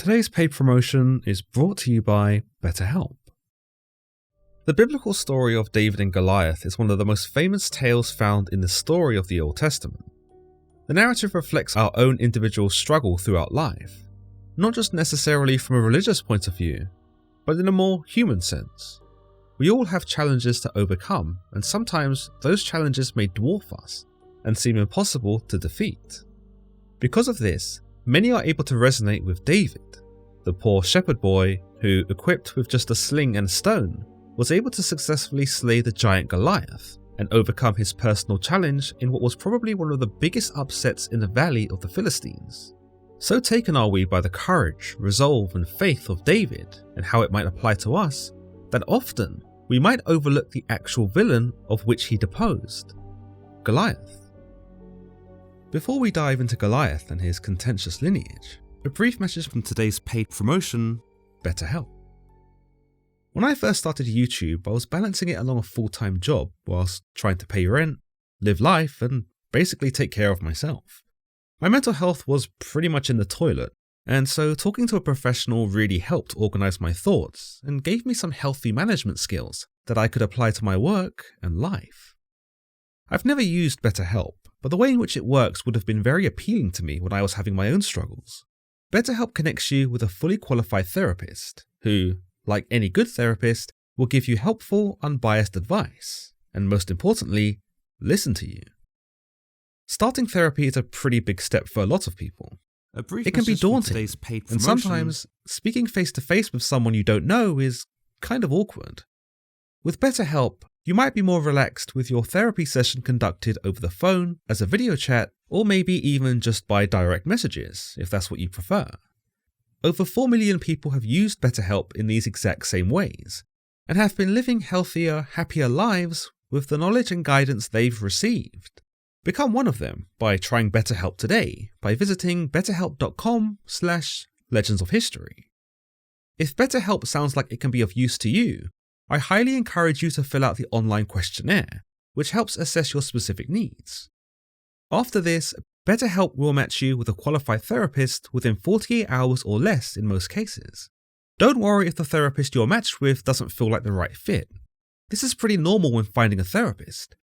Today's paid promotion is brought to you by BetterHelp. The biblical story of David and Goliath is one of the most famous tales found in the story of the Old Testament. The narrative reflects our own individual struggle throughout life, not just necessarily from a religious point of view, but in a more human sense. We all have challenges to overcome, and sometimes those challenges may dwarf us and seem impossible to defeat. Because of this, many are able to resonate with David, the poor shepherd boy who, equipped with just a sling and a stone, was able to successfully slay the giant Goliath and overcome his personal challenge in what was probably one of the biggest upsets in the valley of the Philistines. So taken are we by the courage, resolve and faith of David and how it might apply to us, that often we might overlook the actual villain of which he deposed, Goliath. Before we dive into Goliath and his contentious lineage, a brief message from today's paid promotion, BetterHelp. When I first started YouTube, I was balancing it along a full-time job whilst trying to pay rent, live life, and basically take care of myself. My mental health was pretty much in the toilet, and so talking to a professional really helped organise my thoughts and gave me some healthy management skills that I could apply to my work and life. I've never used BetterHelp, but the way in which it works would have been very appealing to me when I was having my own struggles. BetterHelp connects you with a fully qualified therapist who, like any good therapist, will give you helpful, unbiased advice, and most importantly, listen to you. Starting therapy is a pretty big step for a lot of people. It can be daunting, and sometimes speaking face-to-face with someone you don't know is kind of awkward. With BetterHelp, you might be more relaxed with your therapy session conducted over the phone, as a video chat, or maybe even just by direct messages, if that's what you prefer. Over 4 million people have used BetterHelp in these exact same ways, and have been living healthier, happier lives with the knowledge and guidance they've received. Become one of them by trying BetterHelp today by visiting betterhelp.com/legendsofhistory. If BetterHelp sounds like it can be of use to you, I highly encourage you to fill out the online questionnaire, which helps assess your specific needs. After this, BetterHelp will match you with a qualified therapist within 48 hours or less in most cases. Don't worry if the therapist you're matched with doesn't feel like the right fit. This is pretty normal when finding a therapist.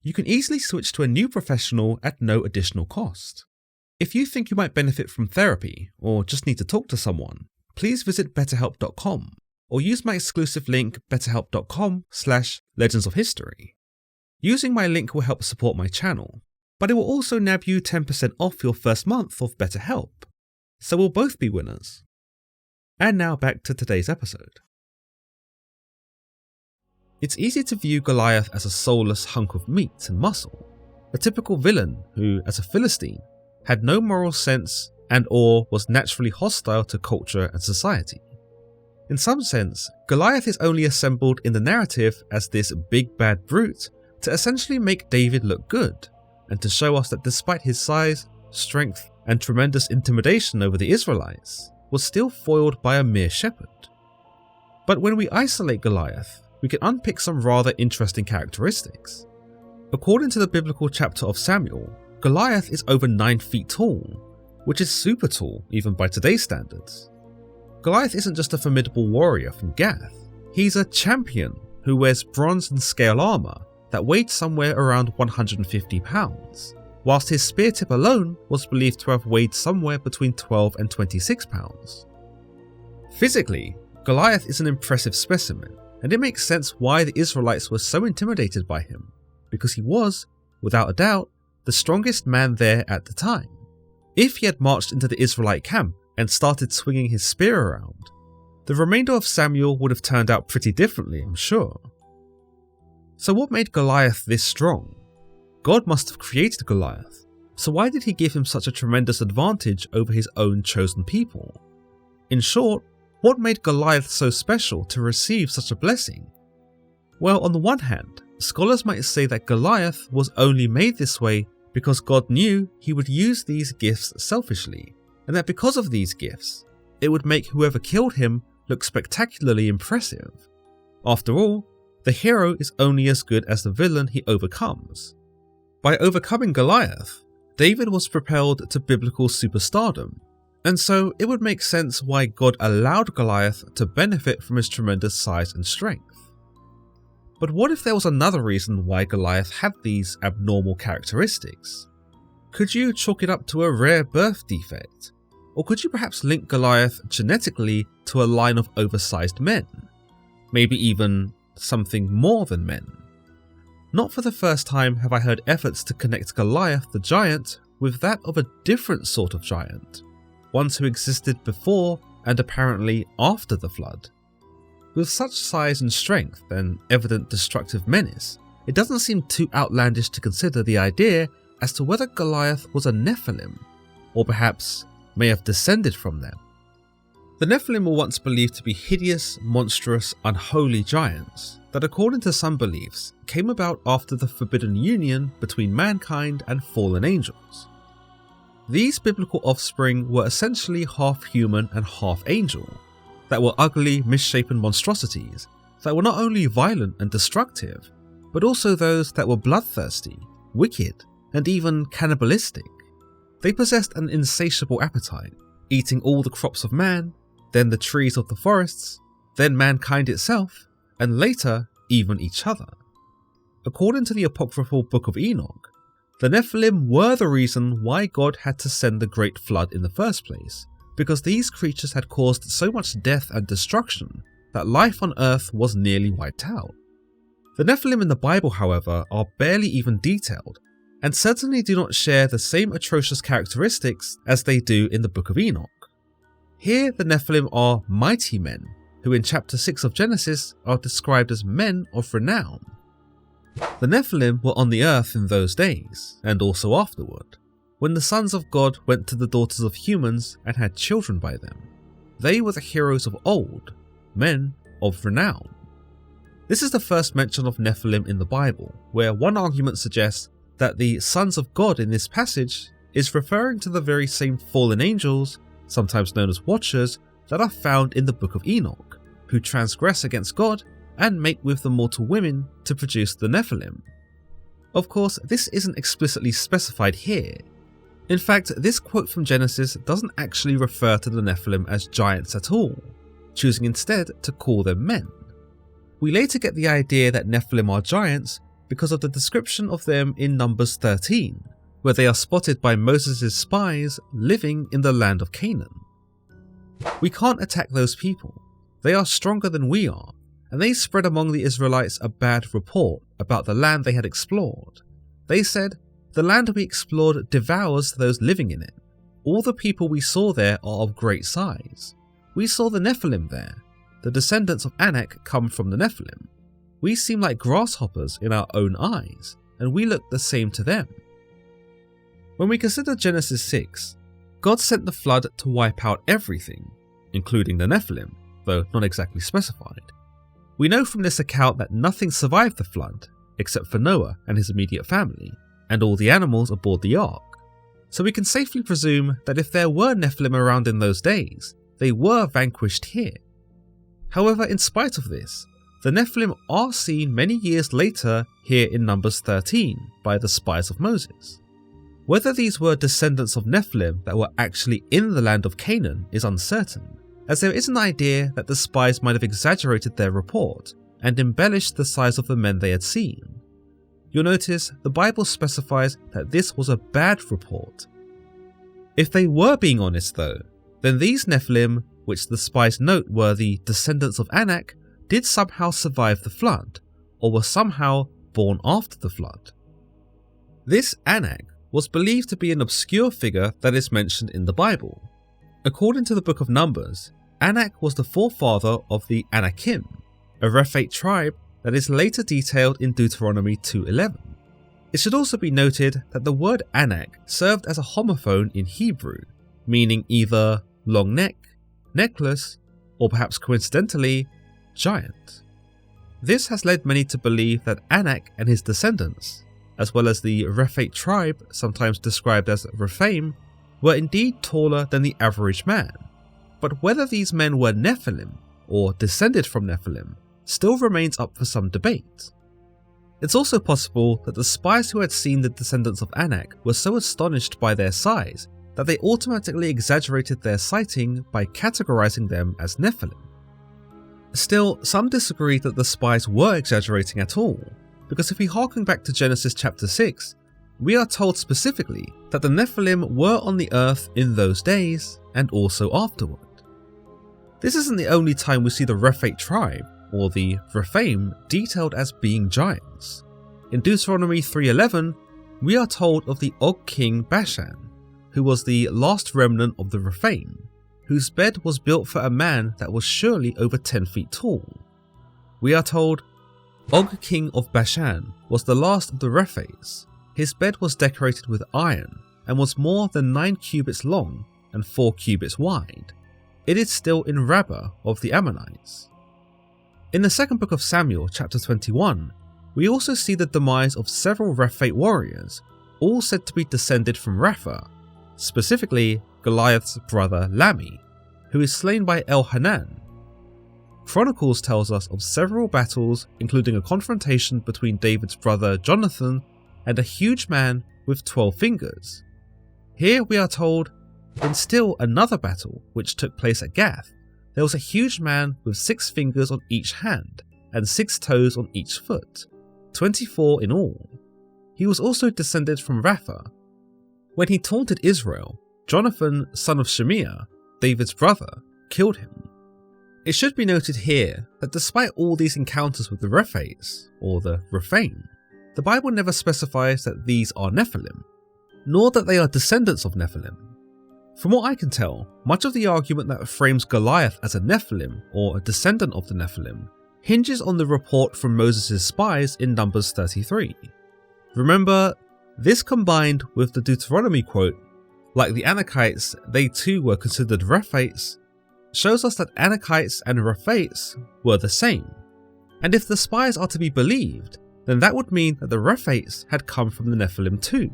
You can easily switch to a new professional at no additional cost. If you think you might benefit from therapy or just need to talk to someone, please visit betterhelp.com or use my exclusive link betterhelp.com/legendsofhistory. Using my link will help support my channel, but it will also nab you 10% off your first month of BetterHelp, so we'll both be winners. And now back to today's episode. It's easy to view Goliath as a soulless hunk of meat and muscle, a typical villain who, as a Philistine, had no moral sense and/or was naturally hostile to culture and society. In some sense, Goliath is only assembled in the narrative as this big bad brute to essentially make David look good, and to show us that despite his size, strength, and tremendous intimidation over the Israelites, was still foiled by a mere shepherd. But when we isolate Goliath, we can unpick some rather interesting characteristics. According to the biblical chapter of Samuel, Goliath is over 9 feet tall, which is super tall even by today's standards. Goliath isn't just a formidable warrior from Gath, he's a champion who wears bronze and scale armour that weighed somewhere around 150 pounds, whilst his spear tip alone was believed to have weighed somewhere between 12 and 26 pounds. Physically, Goliath is an impressive specimen, and it makes sense why the Israelites were so intimidated by him, because he was, without a doubt, the strongest man there at the time. If he had marched into the Israelite camp and started swinging his spear around, the remainder of Samuel would have turned out pretty differently, I'm sure. So what made Goliath this strong? God must have created Goliath, so why did he give him such a tremendous advantage over his own chosen people? In short, what made Goliath so special to receive such a blessing? Well, on the one hand, scholars might say that Goliath was only made this way because God knew he would use these gifts selfishly, and that because of these gifts, it would make whoever killed him look spectacularly impressive. After all, the hero is only as good as the villain he overcomes. By overcoming Goliath, David was propelled to biblical superstardom, And so it would make sense why God allowed Goliath to benefit from his tremendous size and strength. But what if there was another reason why Goliath had these abnormal characteristics? Could you chalk it up to a rare birth defect? Or could you perhaps link Goliath genetically to a line of oversized men? Maybe even something more than men? Not for the first time have I heard efforts to connect Goliath the giant with that of a different sort of giant, ones who existed before and apparently after the flood. With such size and strength and evident destructive menace, it doesn't seem too outlandish to consider the idea as to whether Goliath was a Nephilim, or perhaps may have descended from them. The Nephilim were once believed to be hideous, monstrous, unholy giants that, according to some beliefs, came about after the forbidden union between mankind and fallen angels. These biblical offspring were essentially half human and half angel, that were ugly, misshapen monstrosities that were not only violent and destructive, but also those that were bloodthirsty, wicked, and even cannibalistic. They possessed an insatiable appetite, eating all the crops of man, then the trees of the forests, then mankind itself, and later even each other. According to the apocryphal Book of Enoch, the Nephilim were the reason why God had to send the Great Flood in the first place, because these creatures had caused so much death and destruction that life on Earth was nearly wiped out. The Nephilim in the Bible, however, are barely even detailed, and certainly do not share the same atrocious characteristics as they do in the Book of Enoch. Here the Nephilim are mighty men, who in chapter 6 of Genesis are described as men of renown. The Nephilim were on the earth in those days, and also afterward, when the sons of God went to the daughters of humans and had children by them. They were the heroes of old, men of renown. This is the first mention of Nephilim in the Bible, where one argument suggests that the sons of God in this passage is referring to the very same fallen angels, sometimes known as watchers, that are found in the Book of Enoch, who transgress against God and mate with the mortal women to produce the Nephilim. Of course, this isn't explicitly specified here. In fact, this quote from Genesis doesn't actually refer to the Nephilim as giants at all, choosing instead to call them men. We later get the idea that Nephilim are giants because of the description of them in Numbers 13, where they are spotted by Moses' spies living in the land of Canaan. We can't attack those people. They are stronger than we are, and they spread among the Israelites a bad report about the land they had explored. They said, "The land we explored devours those living in it. All the people we saw there are of great size. We saw the Nephilim there. The descendants of Anak come from the Nephilim. We seem like grasshoppers in our own eyes, and we look the same to them." When we consider Genesis 6, God sent the flood to wipe out everything, including the Nephilim, though not exactly specified. We know from this account that nothing survived the flood, except for Noah and his immediate family, and all the animals aboard the ark. So we can safely presume that if there were Nephilim around in those days, they were vanquished here. However, in spite of this, the Nephilim are seen many years later here in Numbers 13 by the spies of Moses. Whether these were descendants of Nephilim that were actually in the land of Canaan is uncertain, as there is an idea that the spies might have exaggerated their report and embellished the size of the men they had seen. You'll notice the Bible specifies that this was a bad report. If they were being honest though, then these Nephilim, which the spies note were the descendants of Anak, did somehow survive the flood, or were somehow born after the flood. This Anak was believed to be an obscure figure that is mentioned in the Bible. According to the Book of Numbers, Anak was the forefather of the Anakim, a Rephaim tribe that is later detailed in Deuteronomy 2:11. It should also be noted that the word Anak served as a homophone in Hebrew, meaning either long neck, necklace, or perhaps coincidentally, giant. This has led many to believe that Anak and his descendants, as well as the Rephaim tribe, sometimes described as Rephaim, were indeed taller than the average man. But whether these men were Nephilim, or descended from Nephilim, still remains up for some debate. It's also possible that the spies who had seen the descendants of Anak were so astonished by their size that they automatically exaggerated their sighting by categorizing them as Nephilim. Still, some disagree that the spies were exaggerating at all, because if we harken back to Genesis chapter 6, we are told specifically that the Nephilim were on the earth in those days and also afterward. This isn't the only time we see the Rephate tribe, or the Rephaim, detailed as being giants. In Deuteronomy 3:11, we are told of the Og king Bashan, who was the last remnant of the Rephaim, whose bed was built for a man that was surely over 10 feet tall. We are told, Og king of Bashan was the last of the Rephates. His bed was decorated with iron and was more than 9 cubits long and 4 cubits wide. It is still in Rabbah of the Ammonites. In the second book of Samuel, chapter 21, we also see the demise of several Rephate warriors, all said to be descended from Rapha, specifically Goliath's brother Lami, who is slain by Elhanan. Chronicles tells us of several battles, including a confrontation between David's brother Jonathan and a huge man with 12 fingers. Here we are told, in still another battle which took place at Gath, there was a huge man with 6 fingers on each hand and 6 toes on each foot, 24 in all. He was also descended from Rapha. When he taunted Israel, Jonathan, son of Shemiah, David's brother, killed him. It should be noted here that despite all these encounters with the Rephates, or the Rephaim, the Bible never specifies that these are Nephilim, nor that they are descendants of Nephilim. From what I can tell, much of the argument that frames Goliath as a Nephilim or a descendant of the Nephilim hinges on the report from Moses' spies in Numbers 33. Remember, this combined with the Deuteronomy quote, like the Anakites, they too were considered Rephates, shows us that Anakites and Rephates were the same. And if the spies are to be believed, then that would mean that the Rephates had come from the Nephilim too,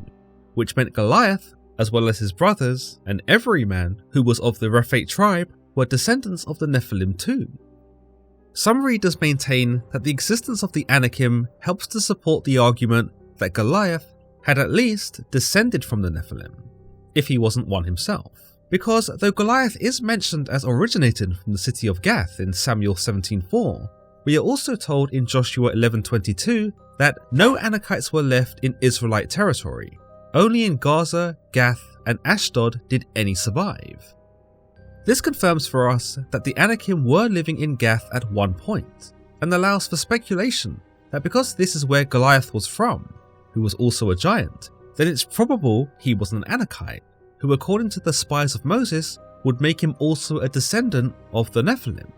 which meant Goliath, as well as his brothers, and every man who was of the Rephate tribe, were descendants of the Nephilim too. Some readers maintain that the existence of the Anakim helps to support the argument that Goliath had at least descended from the Nephilim, if he wasn't one himself. Because though Goliath is mentioned as originating from the city of Gath in Samuel 17:4, we are also told in Joshua 11:22 that no Anakites were left in Israelite territory. Only in Gaza, Gath, and Ashdod did any survive. This confirms for us that the Anakim were living in Gath at one point, and allows for speculation that because this is where Goliath was from, who was also a giant, then it's probable he was an Anakite, who according to the spies of Moses would make him also a descendant of the Nephilim.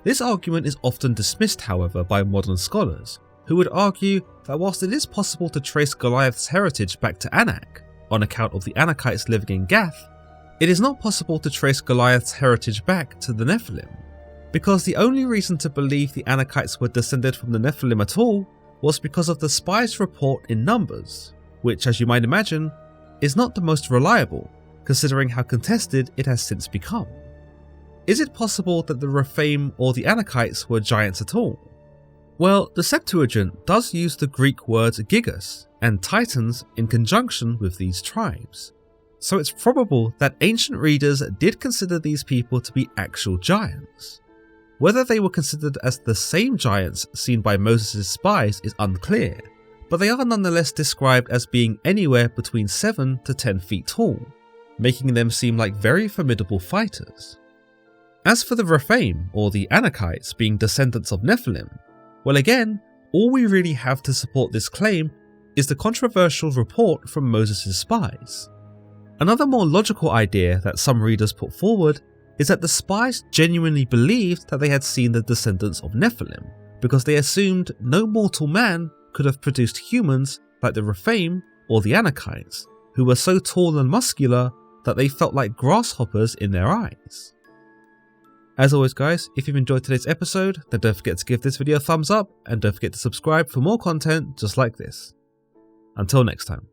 This argument is often dismissed, however, by modern scholars, who would argue that whilst it is possible to trace Goliath's heritage back to Anak, on account of the Anakites living in Gath, it is not possible to trace Goliath's heritage back to the Nephilim, because the only reason to believe the Anakites were descended from the Nephilim at all was because of the spies' report in Numbers, which, as you might imagine, is not the most reliable, considering how contested it has since become. Is it possible that the Rephaim or the Anakites were giants at all? Well, the Septuagint does use the Greek words gigas and titans in conjunction with these tribes, so it's probable that ancient readers did consider these people to be actual giants. Whether they were considered as the same giants seen by Moses' spies is unclear, but they are nonetheless described as being anywhere between 7 to 10 feet tall, making them seem like very formidable fighters. As for the Rephaim, or the Anakites, being descendants of Nephilim, well again, all we really have to support this claim is the controversial report from Moses' spies. Another more logical idea that some readers put forward is that the spies genuinely believed that they had seen the descendants of Nephilim, because they assumed no mortal man could have produced humans like the Rephaim or the Anakites, who were so tall and muscular that they felt like grasshoppers in their eyes. As always guys, if you've enjoyed today's episode, then don't forget to give this video a thumbs up and don't forget to subscribe for more content just like this. Until next time.